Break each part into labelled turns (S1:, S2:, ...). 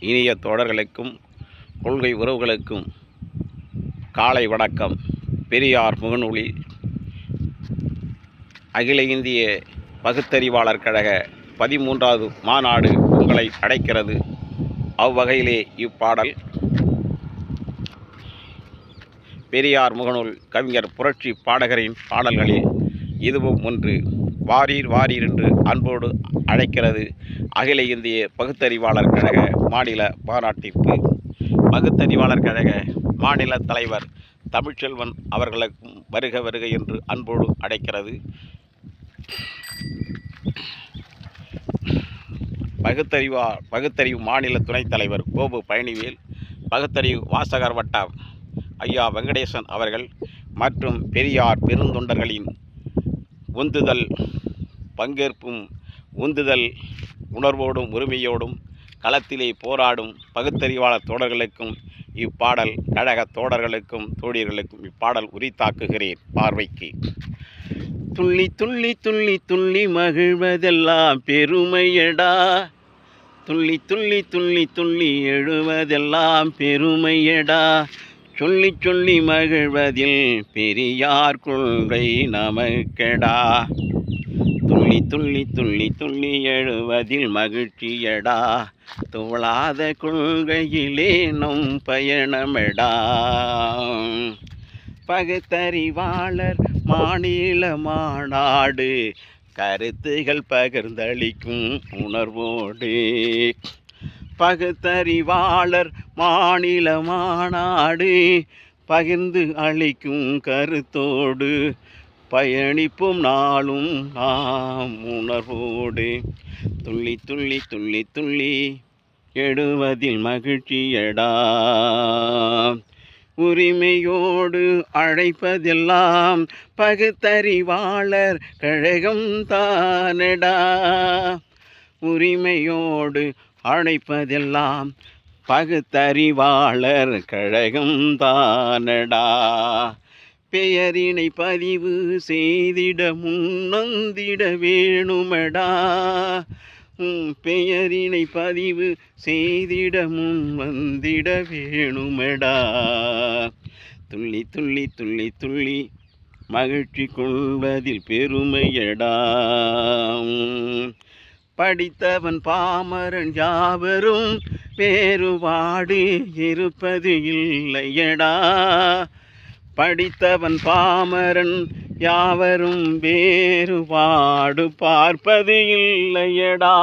S1: இனிய தோழர்களுக்கும் கொள்கை உறவுகளுக்கும் காலை வணக்கம். பெரியார் முகநூலில் அகில இந்திய பகுத்தறிவாளர் கழக 13வது மாநாடு உங்களை அழைக்கிறது. அவ்வகையிலே இப்பாடல் பெரியார் முகநூல் கவிஞர் புரட்சி பாடகரின் பாடல்களில் இதுவும் ஒன்று. வாரீர் வாரீர் என்று அன்போடு அழைக்கிறது அகில இந்திய பகுத்தறிவாளர் கழக மாநில மாநாட்டிற்கு. பகுத்தறிவாளர் கழக மாநில தலைவர் தமிழ்ச்செல்வன் அவர்களுக்கும் வருக வருக என்று அன்போடு அழைக்கிறது. பகுத்தறிவு மாநில துணைத் தலைவர் கோபு பழனிவேல், பகுத்தறிவு வாசகர் வட்டம் ஐயா வெங்கடேசன் அவர்கள் மற்றும் பெரியார் பெருந்தொண்டர்களின் பங்கேற்பும் உந்துதல் உணர்வோடும் உரிமையோடும் களத்திலே போராடும் பகுத்தறிவாளர் தோழர்களுக்கும் இப்பாடல் கழக தோழர்களுக்கும் தோழியர்களுக்கும் இப்பாடல் உரித்தாக்குகிறேன் பார்வைக்கு. துள்ளி துள்ளி துள்ளி துள்ளி மகிழ்வதெல்லாம் பெருமையடா, துள்ளி துள்ளி துள்ளி துள்ளி எழுவதெல்லாம் பெருமையடா, சொல்லி சொல்லி மகிழ்வதில் பெரியார் கொள்கை நமக்கடா, துள்ளி துள்ளி துள்ளி துள்ளி எழுவதில் மகிழ்ச்சியடா, துவளாத கொள்கையிலே நம் பயணமெடா. பகுத்தறிவாளர் மாநில மாநாடு கருத்துகள் பகிர்ந்தளிக்கும் உணர்வோடு, பகுத்தறிவாளர் மாநில மாநாடு பகிர்ந்து அளிக்கும் கருத்தோடு பயணிப்பும் நாளும் நாம் உணர்வோடு, துள்ளி துள்ளி துள்ளி துள்ளி எழுவதில் மகிழ்ச்சியடா, உரிமையோடு அழைப்பதெல்லாம் பகுத்தறிவாளர் கழகம் தானடா, உரிமையோடு அழைப்பதெல்லாம் பகுத்தறிவாளர் கழகம் தானடா, பெயரினை பதிவு செய்திட முன்வந்திட வேணுமடா, பெயரினை பதிவு செய்திட முன்வந்திட வேணுமடா, துள்ளி துள்ளி துள்ளி துள்ளி மகிழ்ச்சி கொள்வதில் பெருமையடா, படித்தவன் பாமரன் யாவரும் வேறுபாடு இருப்பது இல்லையடா, படித்தவன் பாமரன் யாவரும் வேறுபாடு பார்ப்பது இல்லையடா,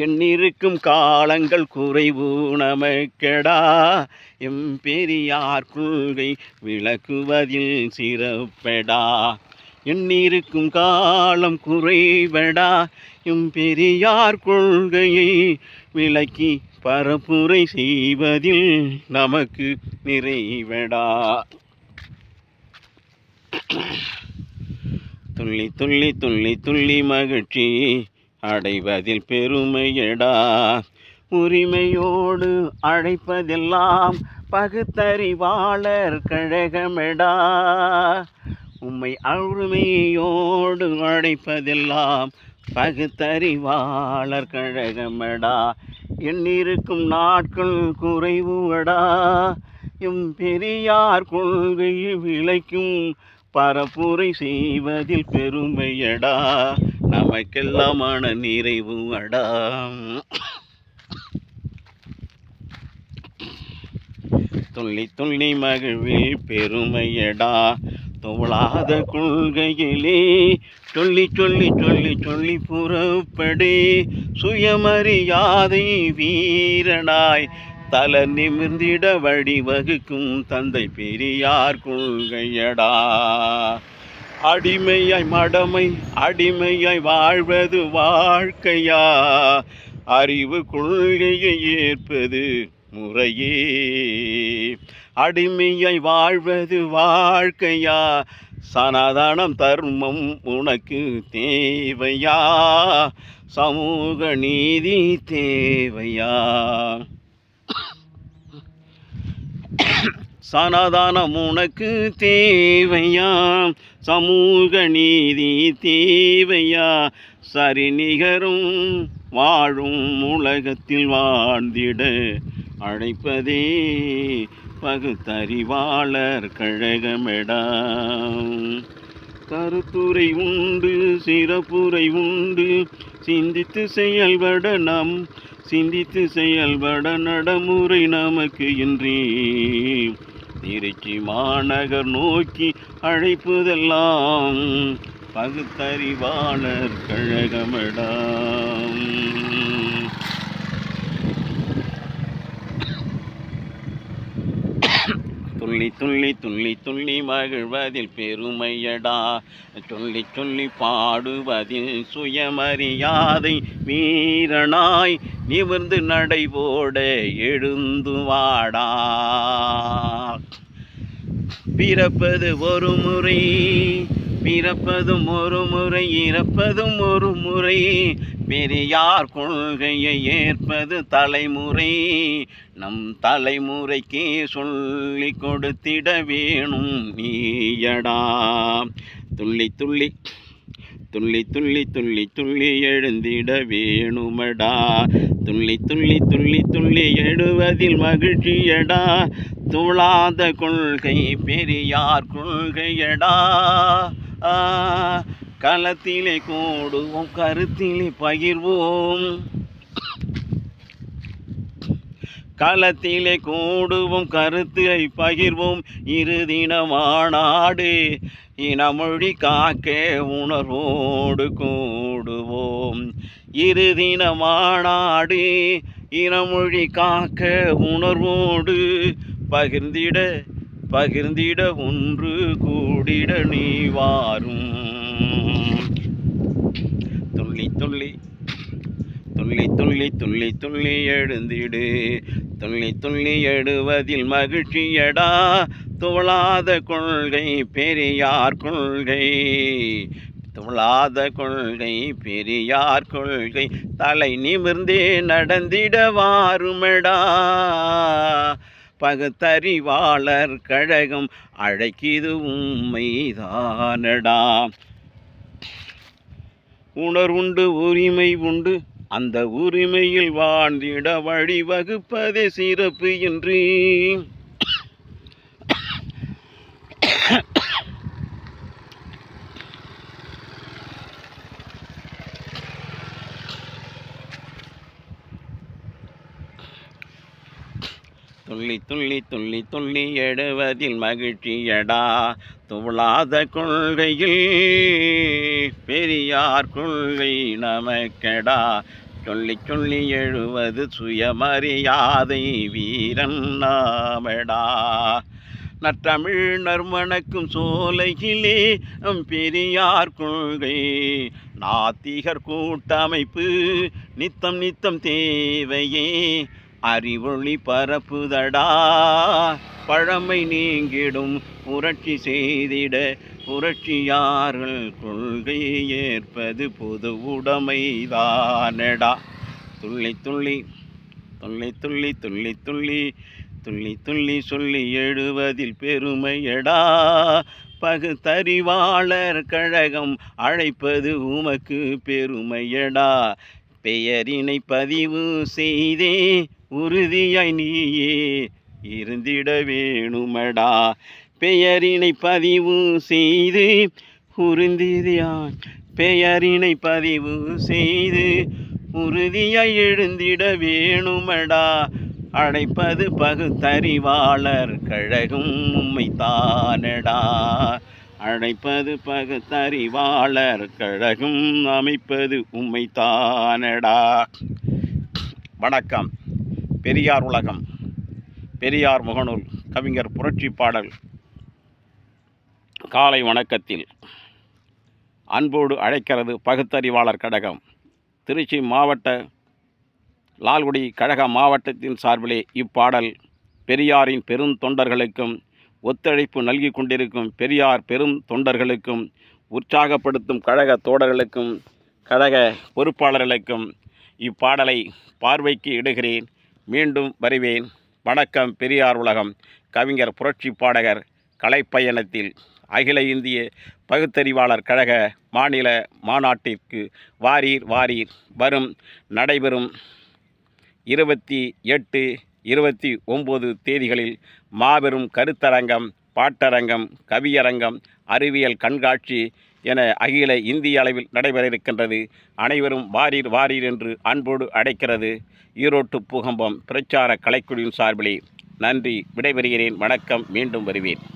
S1: எண்ணிருக்கும் காலங்கள் குறைவு நமக்கடா, எம் பெரியார் கொள்கை விளக்குவதில் சிறப்படா, எண்ணிருக்கும் காலம் குறைவடா, எம் பெரியார் கொள்கையை விளக்கி பரப்புரை செய்வதில் நமக்கு நிறைவடா, துள்ளி துள்ளி துள்ளி துள்ளி மகிழ்ச்சி அடைவதில் பெருமையடா, உரிமையோடு அழைப்பதெல்லாம் பகுத்தறிவாளர் கழகமெடா, உம்மை உரிமையோடு அழைப்பதெல்லாம் பகுத்தறிவாளர் கழகமெடா, எண்ணிருக்கும் நாட்கள் குறைவுடா, எம் பெரியார் கொள்கையை விளைக்கும் பரப்புரை செய்வதில் பெருமையடா, நமக்கெல்லாம் மன நிறைவு அடா, துள்ளி துள்ளி மகிழ்வில் பெருமையடா, துவளாத கொள்கையிலே சொல்லி சொல்லி சொல்லி சொல்லி புறப்படே, சுயமரியாதை வீரனாய் தல நிமிர்ந்திட வழிவகுக்கும் தந்தை பெரியார் கொள்கையடா, அடிமையாய் மடமை அடிமையாய் வாழ்வது வாழ்க்கையா, அறிவு கொள்கையை ஏற்பது முறையே, அடிமையாய் வாழ்வது வாழ்க்கையா, சனாதனம் தர்மம் உனக்கு தேவையா, சமூக நீதி தேவையா, சனாதனம் உனக்கு தேவையா, சமூக நீதி தேவையா, சரிநிகரும் வாழும் உலகத்தில் வாழ்ந்திட அழைப்பதே பகுத்தறிவாளர் கழகமெடா. கருத்துரை உண்டு சிறப்புரை உண்டு, சிந்தித்து செயல்பட நடைமுறை நமக்கு இன்றி. திருச்சி மாநகர் நோக்கி அழைப்பதெல்லாம் பகுத்தறிவாளர் கழகமெடா. துள்ளி துள்ளி துள்ளி துள்ளி மகிழ்வதில் பெருமையடா, சொல்லி சொல்லி பாடுவதில் சுயமரியாதை. வீரனாய் நிமிர்ந்து நடைபோட எழுந்து வாடா. பிறப்பது ஒரு முறை, பிறப்பதும் ஒரு முறை, இறப்பதும் ஒரு முறை. பெரியார் கொள்கையை ஏற்பது தலைமுறை. நம் தலைமுறைக்கே சொல்லி கொடுத்திட வேணும் நீயடா. துள்ளி துள்ளி துள்ளி துள்ளி துள்ளி துள்ளி எழுந்திட வேணுமடா. துள்ளி துள்ளி துள்ளி துள்ளி எழுவதில் மகிழ்ச்சியடா. துளாத கொள்கை பெரியார் கொள்கையடா. களத்திலே கூடுவோம், கருத்திலே பகிர்வோம். களத்திலே கூடுவோம், கருத்தை பகிர்வோம். இருதின மாநாடு இனமொழி காக்க உணர்வோடு கூடுவோம். இருதின மாநாடு இனமொழி காக்க உணர்வோடு பகிர்ந்திட பகிர்ந்திட ஒன்று கூடிட நீ வாரும். துள்ளி துள்ளி துள்ளி துள்ளி துள்ளி துள்ளி எழுந்திடு. துள்ளி துள்ளி எழுவதில் மகிழ்ச்சியடா. துளாத கொள்கை பெரியார் கொள்கை, துளாத கொள்கை பெரியார் கொள்கை. தலை நிமிர்ந்தே நடந்திட வாருமெடா. பகுத்தறிவாளர் கழகம் அழைக்கிது உம்மைதானடா. உணர்வுண்டு உரிமை உண்டு, அந்த உரிமையில் வாழ்ந்திட வழிவகுப்பதே சிறப்பு என்று. துள்ளி துள்ளி துள்ளி துள்ளி எழுவதில் மகிழ்ச்சியடா. துளாத கொள்கையில் பெரியார் கொள்கை நமக்கடா. சொல்லி சொல்லி எழுவது சுயமரியாதை. வீரன் நாமடா. நற்றமிழ் நறுமணக்கும் சோலையிலே பெரியார் கொள்கை. நாத்திகர் கூட்டமைப்பு நித்தம் நித்தம் தேவையே. அறிவொளி பரப்புதடா. பழமை நீங்கிடும் புரட்சி செய்திட புரட்சியார்கள் கொள்கை ஏற்பது பொது உடைமைதானடா. துள்ளி துள்ளி துள்ளி துள்ளி துள்ளி துள்ளி துள்ளி துள்ளி சொல்லி எழுவதில் பெருமையடா. பகுத்தறிவாளர் கழகம் அழைப்பது உமக்கு பெருமையடா. பெயரினை பதிவு செய்தே உறுதியாய் நீயே இருந்திட வேணுமடா. பெயரினை பதிவு செய்து உறுதியாய், பெயரினை பதிவு செய்து உறுதியாய் எழுந்திட வேணுமடா. அழைப்பது பகுத்தறிவாளர் கழகம் உம்மைதானடா. அழைப்பது பகுத்தறிவாளர் கழகம் அமைப்பது உம்மைதானடா. வணக்கம். பெரியார் உலகம், பெரியார் முகநூல் கவிஞர் புரட்சி பாடல் காலை வணக்கத்தில் அன்போடு அழைக்கிறது பகுத்தறிவாளர் கழகம். திருச்சி மாவட்ட லால்குடி கழக மாவட்டத்தின் சார்பிலே இப்பாடல் பெரியாரின் பெரும் தொண்டர்களுக்கும் ஒத்துழைப்பு நல்கி கொண்டிருக்கும் பெரியார் பெரும் தொண்டர்களுக்கும் உற்சாகப்படுத்தும் கழக தோழர்களுக்கும் கழக பொறுப்பாளர்களுக்கும் இப்பாடலை பார்வைக்கு இடுகிறேன். மீண்டும் வருவேன். வணக்கம். பெரியார் உலகம் கவிஞர் புரட்சி பாடகர் கலைப்பயணத்தில் அகில இந்திய பகுத்தறிவாளர் கழக மாநில மாநாட்டிற்கு வாரீர் வாரீர். வரும் நடைபெறும் 28, 29 தேதிகளில் மாபெரும் கருத்தரங்கம், பாட்டரங்கம், கவியரங்கம், அறிவியல் கண்காட்சி என அகில இந்திய அளவில் நடைபெற இருக்கின்றது. அனைவரும் வாரீர் வாரீர் என்று அன்போடு அழைக்கிறது ஈரோட்டு பூகம்பம் பிரச்சார கலைக்குழுவின் சார்பிலே. நன்றி, விடைபெறுகிறேன். வணக்கம். மீண்டும் வருவேன்.